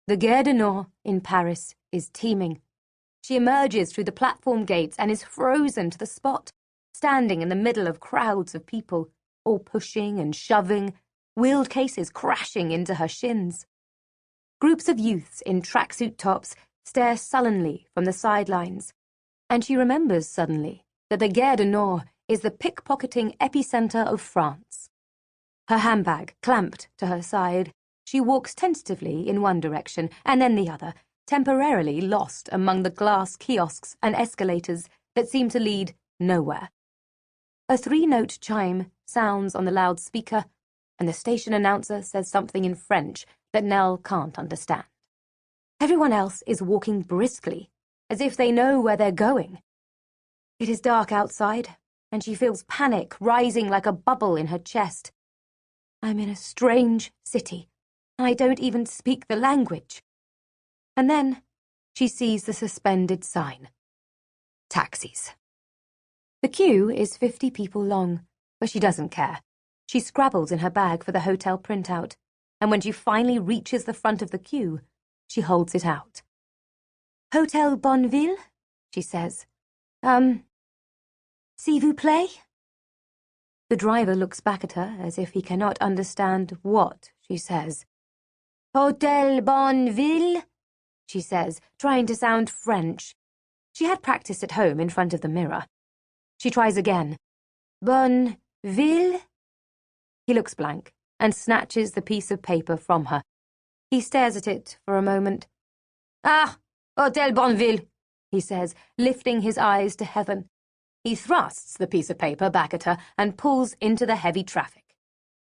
The Gare du Nord in Paris is teeming. She emerges through the platform gates and is frozen to the spot, standing in the middle of crowds of people, all pushing and shoving, wheeled cases crashing into her shins. Groups of youths in tracksuit tops stare sullenly from the sidelines, and she remembers suddenly that the Gare du Nord is the pickpocketing epicenter of France. Her handbag clamped to her side, she walks tentatively in one direction and then the other, temporarily lost among the glass kiosks and escalators that seem to lead nowhere. A 3-note chime sounds on the loudspeaker, and the station announcer says something in French that Nell can't understand. Everyone else is walking briskly, as if they know where they're going. It is dark outside, and she feels panic rising like a bubble in her chest. I'm in a strange city, and I don't even speak the language. And then she sees the suspended sign. Taxis. The queue is 50 people long, but she doesn't care. She scrabbles in her bag for the hotel printout, and when she finally reaches the front of the queue, she holds it out. Hotel Bonneville, she says. S'il vous plaît? The driver looks back at her as if he cannot understand what she says. Hotel Bonneville, she says, trying to sound French. She had practiced at home in front of the mirror. She tries again. Bonneville? He looks blank and snatches the piece of paper from her. He stares at it for a moment. Ah, Hotel Bonneville, he says, lifting his eyes to heaven. He thrusts the piece of paper back at her and pulls into the heavy traffic.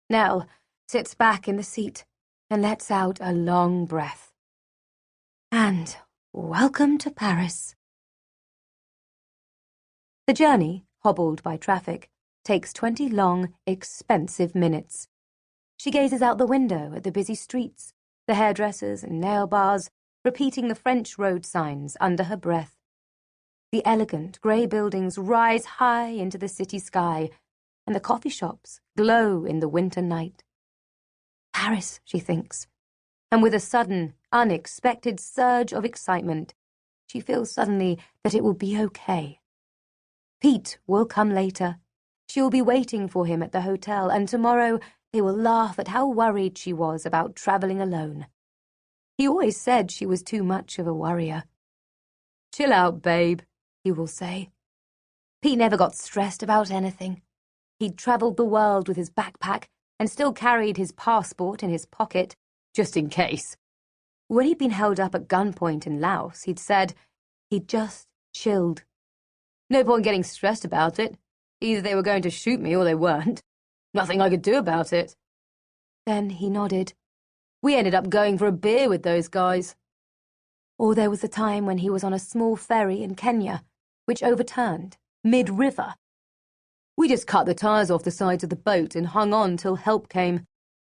Nell sits back in the seat and lets out a long breath. And welcome to Paris. The journey, hobbled by traffic, takes 20 long, expensive minutes. She gazes out the window at the busy streets, the hairdressers and nail bars, repeating the French road signs under her breath. The elegant grey buildings rise high into the city sky, and the coffee shops glow in the winter night. Paris, she thinks, and with a sudden, unexpected surge of excitement, she feels suddenly that it will be okay. Pete will come later. She will be waiting for him at the hotel, and tomorrow they will laugh at how worried she was about travelling alone. He always said she was too much of a worrier. Chill out, babe, he will say. Pete never got stressed about anything. He'd travelled the world with his backpack and still carried his passport in his pocket, just in case. When he'd been held up at gunpoint in Laos, he'd said he'd just chilled. No point getting stressed about it. Either they were going to shoot me or they weren't. Nothing I could do about it. Then he nodded. We ended up going for a beer with those guys. Or there was a time when he was on a small ferry in Kenya, which overturned, mid-river. We just cut the tires off the sides of the boat and hung on till help came.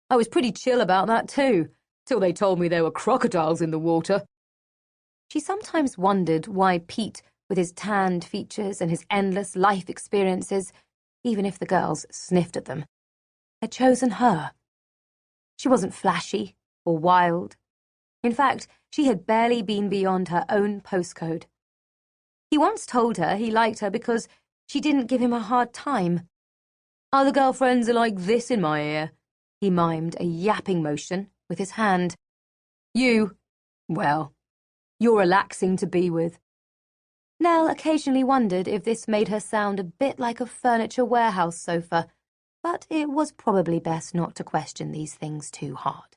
I was pretty chill about that too, till they told me there were crocodiles in the water. She sometimes wondered why Pete, with his tanned features and his endless life experiences, even if the girls sniffed at them, had chosen her. She wasn't flashy or wild. In fact, she had barely been beyond her own postcode. He once told her he liked her because she didn't give him a hard time. Other girlfriends are like this in my ear. He mimed a yapping motion with his hand. You, well, you're relaxing to be with. Nell occasionally wondered if this made her sound a bit like a furniture warehouse sofa, but it was probably best not to question these things too hard.